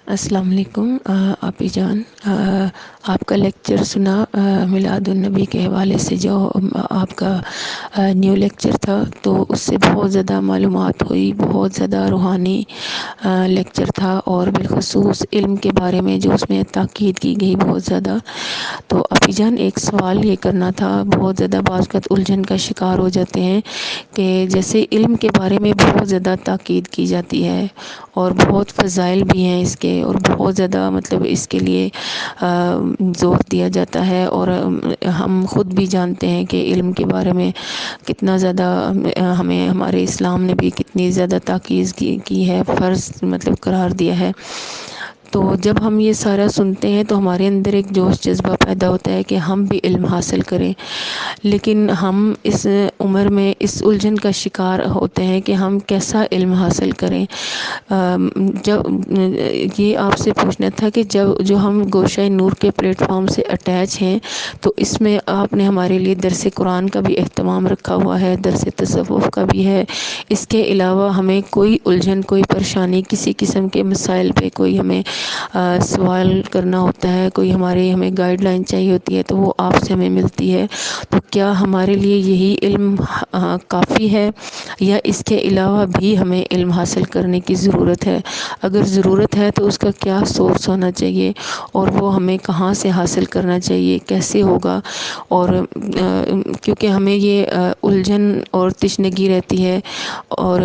السلام علیکم آپی جان، آپ کا لیکچر سنا میلاد النبی کے حوالے سے، جو آپ کا نیو لیکچر تھا، تو اس سے بہت زیادہ معلومات ہوئی، بہت زیادہ روحانی لیکچر تھا، اور بالخصوص علم کے بارے میں جو اس میں تاکید کی گئی بہت زیادہ۔ تو آپی جان، ایک سوال یہ کرنا تھا، بہت زیادہ بعض اوقات الجھن کا شکار ہو جاتے ہیں کہ جیسے علم کے بارے میں بہت زیادہ تاکید کی جاتی ہے اور بہت فضائل بھی ہیں اس کے، اور بہت زیادہ مطلب اس کے لیے زور دیا جاتا ہے، اور ہم خود بھی جانتے ہیں کہ علم کے بارے میں کتنا زیادہ ہمیں ہمارے اسلام نے بھی کتنی زیادہ تاکید کی ہے، فرض مطلب قرار دیا ہے۔ تو جب ہم یہ سارا سنتے ہیں تو ہمارے اندر ایک جوش جذبہ پیدا ہوتا ہے کہ ہم بھی علم حاصل کریں، لیکن ہم اس عمر میں اس الجھن کا شکار ہوتے ہیں کہ ہم کیسا علم حاصل کریں۔ جب یہ آپ سے پوچھنا تھا کہ جو ہم گوشہ نور کے پلیٹ فارم سے اٹیچ ہیں، تو اس میں آپ نے ہمارے لیے درس قرآن کا بھی اہتمام رکھا ہوا ہے، درس تصوف کا بھی ہے۔ اس کے علاوہ ہمیں کوئی الجھن، کوئی پریشانی، کسی قسم کے مسائل پہ کوئی ہمیں سوال کرنا ہوتا ہے، کوئی ہمیں گائیڈ لائن چاہیے ہوتی ہے، تو وہ آپ سے ہمیں ملتی ہے۔ تو کیا ہمارے لیے یہی علم کافی ہے، یا اس کے علاوہ بھی ہمیں علم حاصل کرنے کی ضرورت ہے؟ اگر ضرورت ہے تو اس کا کیا سورس ہونا چاہیے، اور وہ ہمیں کہاں سے حاصل کرنا چاہیے، کیسے ہوگا؟ اور کیونکہ ہمیں یہ الجھن اور تشنگی رہتی ہے، اور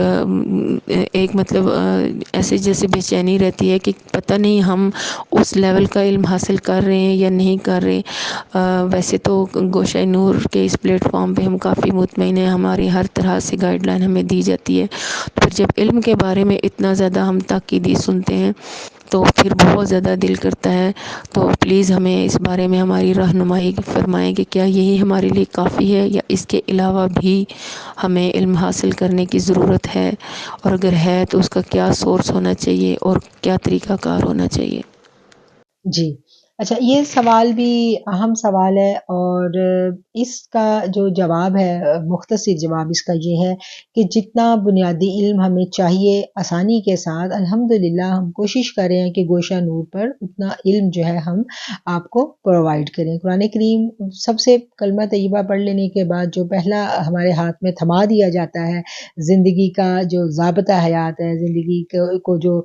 ایک مطلب ایسے جیسے بے چینی رہتی ہے کہ پتہ نہیں ہم اس لیول کا علم حاصل کر رہے ہیں یا نہیں کر رہے۔ ویسے تو گوشہ نور کے اس پلیٹ فارم پہ ہم کافی مطمئن ہیں، ہماری ہر طرح سے گائیڈ لائن ہمیں دی جاتی ہے۔ پھر جب علم کے بارے میں اتنا زیادہ ہم تاکیدی سنتے ہیں تو پھر بہت زیادہ دل کرتا ہے۔ تو پلیز ہمیں اس بارے میں ہماری رہنمائی فرمائیں کہ کیا یہی ہمارے لیے کافی ہے، یا اس کے علاوہ بھی ہمیں علم حاصل کرنے کی ضرورت ہے، اور اگر ہے تو اس کا کیا سورس ہونا چاہیے اور کیا طریقہ کار ہونا چاہیے؟ جی، اچھا، یہ سوال بھی اہم سوال ہے، اور اس کا جو جواب ہے، مختصر جواب اس کا یہ ہے کہ جتنا بنیادی علم ہمیں چاہیے آسانی کے ساتھ، الحمدللہ ہم کوشش کر رہے ہیں کہ گوشہ نور پر اتنا علم جو ہے ہم آپ کو پرووائڈ کریں۔ قرآن کریم سب سے کلمہ طیبہ پڑھ لینے کے بعد جو پہلا ہمارے ہاتھ میں تھما دیا جاتا ہے، زندگی کا جو ضابطہ حیات ہے، زندگی کو جو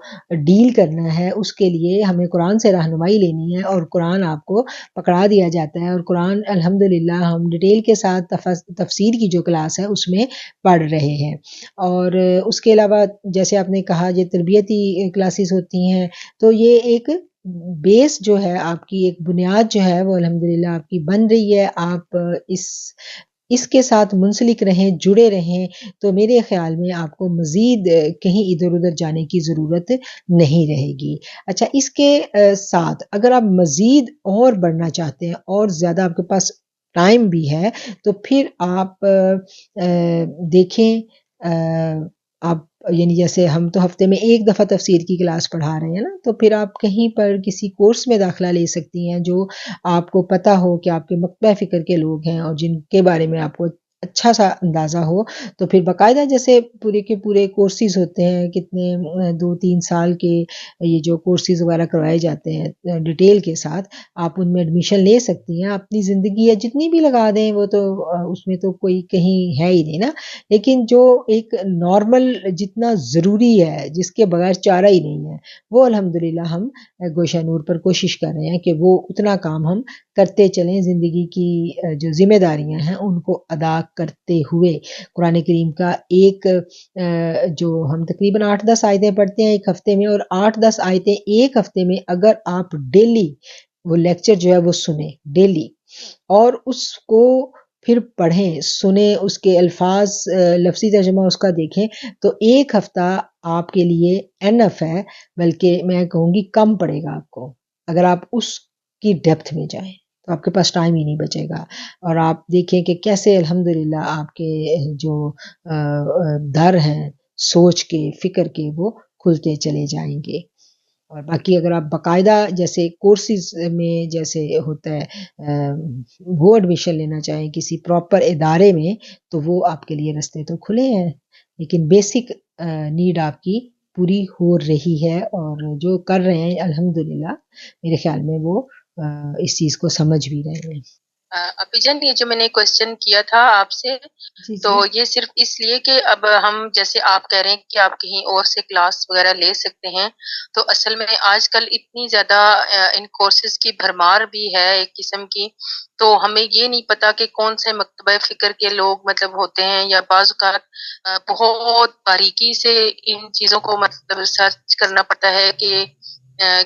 ڈیل کرنا ہے، اس کے لیے ہمیں قرآن سے رہنمائی لینی ہے، اور قرآن آپ کو پکڑا دیا جاتا ہے، اور قرآن الحمدللہ ہم ڈیٹیل کے ساتھ تفسیر کی جو کلاس ہے اس میں پڑھ رہے ہیں۔ اور اس کے علاوہ جیسے آپ نے کہا یہ تربیتی کلاسز ہوتی ہیں، تو یہ ایک بیس جو ہے، آپ کی ایک بنیاد جو ہے وہ الحمدللہ آپ کی بن رہی ہے۔ آپ اس کے ساتھ منسلک رہیں، جڑے رہیں، تو میرے خیال میں آپ کو مزید کہیں ادھر ادھر جانے کی ضرورت نہیں رہے گی۔ اچھا، اس کے ساتھ اگر آپ مزید اور بڑھنا چاہتے ہیں اور زیادہ آپ کے پاس ٹائم بھی ہے، تو پھر آپ دیکھیں، آپ یعنی جیسے ہم تو ہفتے میں ایک دفعہ تفسیر کی کلاس پڑھا رہے ہیں نا، تو پھر آپ کہیں پر کسی کورس میں داخلہ لے سکتی ہیں جو آپ کو پتہ ہو کہ آپ کے مکتبہ فکر کے لوگ ہیں اور جن کے بارے میں آپ کو اچھا سا اندازہ ہو۔ تو پھر باقاعدہ جیسے پورے کے پورے کورسز ہوتے ہیں، کتنے 2-3 سال کے یہ جو کورسز وغیرہ کروائے جاتے ہیں ڈیٹیل کے ساتھ، آپ ان میں ایڈمیشن لے سکتی ہیں۔ اپنی زندگی یا جتنی بھی لگا دیں، وہ تو اس میں تو کوئی کہیں ہے ہی نہیں نا، لیکن جو ایک نارمل جتنا ضروری ہے، جس کے بغیر چارہ ہی نہیں ہے، وہ الحمدللہ ہم گوشہ نور پر کوشش کر رہے ہیں کہ وہ اتنا کام ہم کرتے چلیں، زندگی کی جو ذمہ داریاں ہیں ان کو ادا کرتے ہوئے۔ قرآن کریم کا ایک جو ہم تقریباً 8-10 آیتیں پڑھتے ہیں ایک ہفتے میں، اور 8-10 آیتیں ایک ہفتے میں اگر آپ ڈیلی وہ لیکچر جو ہے وہ سنیں ڈیلی، اور اس کو پھر پڑھیں، سنیں، اس کے الفاظ لفظی ترجمہ اس کا دیکھیں، تو ایک ہفتہ آپ کے لیے انف ہے، بلکہ میں کہوں گی کم پڑے گا آپ کو، اگر آپ اس کی ڈیپتھ میں جائیں تو آپ کے پاس ٹائم ہی نہیں بچے گا۔ اور آپ دیکھیں کہ کیسے الحمدللہ آپ کے جو در ہیں سوچ کے، فکر کے، وہ کھلتے چلے جائیں گے۔ اور باقی اگر آپ باقاعدہ جیسے کورسز میں جیسے ہوتا ہے وہ ایڈمیشن لینا چاہیں کسی پراپر ادارے میں، تو وہ آپ کے لیے رستے تو کھلے ہیں، لیکن بیسک نیڈ آپ کی پوری ہو رہی ہے، اور جو کر رہے ہیں الحمدللہ میرے خیال میں وہ اس چیز کو سمجھ بھی رہے ہیں۔ اپی جان، یہ جو میں نے کوشچن کیا تھا آپ سے، جی تو جی یہ صرف اس لیے کہ اب ہم جیسے آپ کہہ رہے ہیں کہ آپ کہیں اور سے کلاس وغیرہ لے سکتے ہیں، تو اصل میں آج کل اتنی زیادہ ان کورسز کی بھرمار بھی ہے ایک قسم کی، تو ہمیں یہ نہیں پتا کہ کون سے مکتبہ فکر کے لوگ مطلب ہوتے ہیں، یا بعض اوقات بہت باریکی سے ان چیزوں کو مطلب سرچ کرنا پڑتا ہے کہ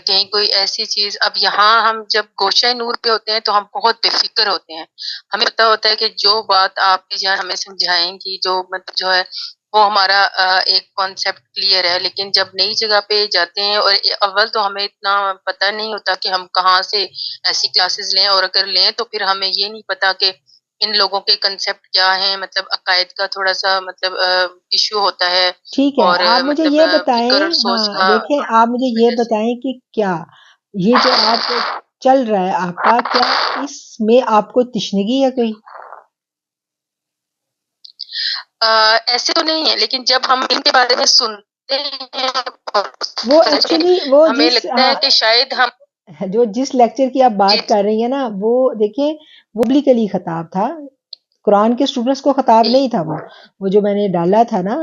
کہیں کوئی ایسی چیز، اب یہاں ہم جب گوشہ نور پہ ہوتے ہیں تو ہم بہت بے فکر ہوتے ہیں، ہمیں پتا ہوتا ہے کہ جو بات آپ کی جان ہمیں سمجھائیں گی، جو مطلب جو ہے وہ ہمارا ایک کانسیپٹ کلیئر ہے، لیکن جب نئی جگہ پہ جاتے ہیں، اور اول تو ہمیں اتنا پتہ نہیں ہوتا کہ ہم کہاں سے ایسی کلاسز لیں، اور اگر لیں تو پھر ہمیں یہ نہیں پتا کہ ان لوگوں کے کنسیپٹ کیا ہیں، مطلب عقائد کا تھوڑا سا مطلب ایشو ہوتا ہے، ٹھیک ہے، اور آپ مجھے مطلب یہ بتائیں، فکر اور سوچ ہاں کا دیکھیں آپ مجھے یہ وجہ سے۔ بتائیں کہ کیا یہ جو آپ چل رہا ہے آپ کا، کیا اس میں آپ کو تشنگی ہے کوئی؟ ایسے تو نہیں ہے، لیکن جب ہم ان کے بارے میں سنتے ہیں اور وہ ایکچولی وہ ہمیں جس لگتا ہے کہ شاید ہم جو جس لیکچر کی آپ جی بات کر رہی ہیں نا، وہ دیکھیں وہ پبلکلی خطاب تھا، قرآن کے اسٹوڈنٹس کو خطاب جی نہیں تھا، وہ جو میں نے ڈالا تھا نا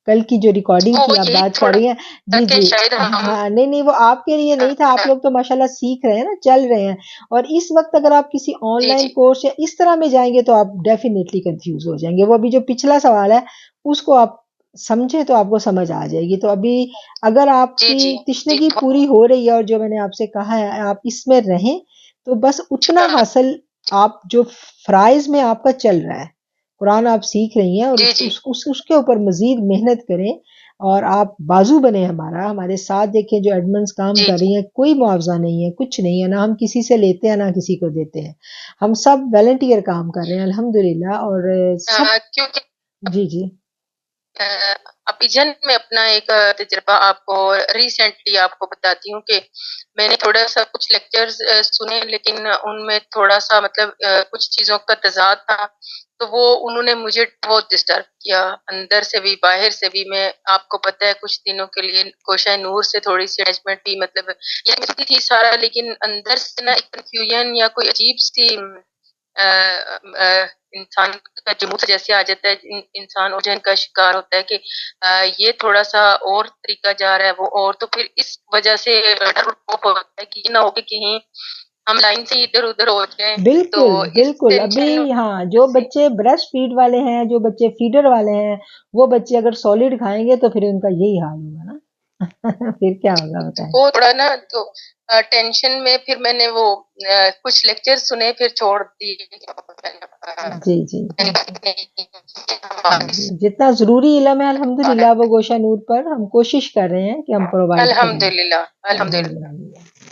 کل کی جو ریکارڈنگ وہ کی آپ یہی بات کر تھوڑا رہی ہیں، تھا جی کہ جی شاید ہم ہاں نہیں نہیں وہ آپ کے لیے نہیں تھا، آپ لوگ تو ماشاءاللہ سیکھ رہے ہیں نا، چل رہے ہیں، اور اس وقت اگر آپ کسی آن جی لائن جی کورس یا اس طرح میں جائیں گے تو آپ ڈیفینیٹلی کنفیوز ہو جائیں گے، وہ ابھی جو پچھلا سوال ہے اس کو آپ سمجھیں تو آپ کو سمجھ آ جائے گی، تو ابھی اگر آپ جی کی جی جی تشنگی پوری ہو رہی ہے اور جو میں نے آپ سے کہا ہے آپ اس میں رہیں، تو بس اتنا حاصل آپ جو فرائض میں آپ کا چل رہا ہے، قرآن آپ سیکھ رہی ہیں اور جی جی اس کے اوپر مزید محنت کریں، اور آپ بازو بنے ہمارے ساتھ دیکھیں جو ایڈمنس کام جی کر جی رہی ہیں، کوئی معاوضہ نہیں ہے، کچھ نہیں ہے، نہ ہم کسی سے لیتے ہیں نہ کسی کو دیتے ہیں، ہم سب والنٹیئر کام کر رہے ہیں الحمدللہ، اور سب کیونکہ جی جی ابھی جن میں اپنا ایک تجربہ آپ کو ریسنٹلی آپ کو بتاتی ہوں کہ میں نے تھوڑا سا کچھ لیکچرز سنے، لیکن ان میں تھوڑا سا مطلب کچھ چیزوں کا تضاد تھا، تو وہ انہوں نے مجھے بہت ڈسٹرب کیا، اندر سے بھی باہر سے بھی۔ میں آپ کو پتہ ہے کچھ دنوں کے لیے کوشہ نور سے تھوڑی سی اٹیچمنٹ بھی مطلب یہ ملتی تھی سارا، لیکن اندر سے نا ایک کنفیوژن یا کوئی عجیب سی انسان کا جمود جیسے آ جاتا ہے، انسان الجھن کا شکار ہوتا ہے کہ یہ تھوڑا سا اور طریقہ جا رہا ہے وہ اور، تو پھر اس وجہ سے ڈر ہوتا ہے کہ یہ نہ ہو کہ کہیں ہم لائن سے ادھر ادھر ہو جائیں، تو بالکل اس بالکل، ابھی ٹینشن ہاں جو سے بچے بریسٹ فیڈ والے ہیں، جو بچے فیڈر والے ہیں، وہ بچے اگر سالڈ کھائیں گے تو پھر ان کا یہی حال ہوگا نا پھر کیا ہوگا بتائیں؟ وہ تھوڑا نا تو ٹینشن میں پھر میں نے وہ کچھ لیکچر سنے پھر چھوڑ دی۔ جی جی جی جتنا ضروری علم ہے الحمدللہ وہ گوشہ نور پر ہم کوشش کر رہے ہیں کہ ہم پرووائڈ کریں، الحمدللہ الحمدللہ۔ الحمدللہ۔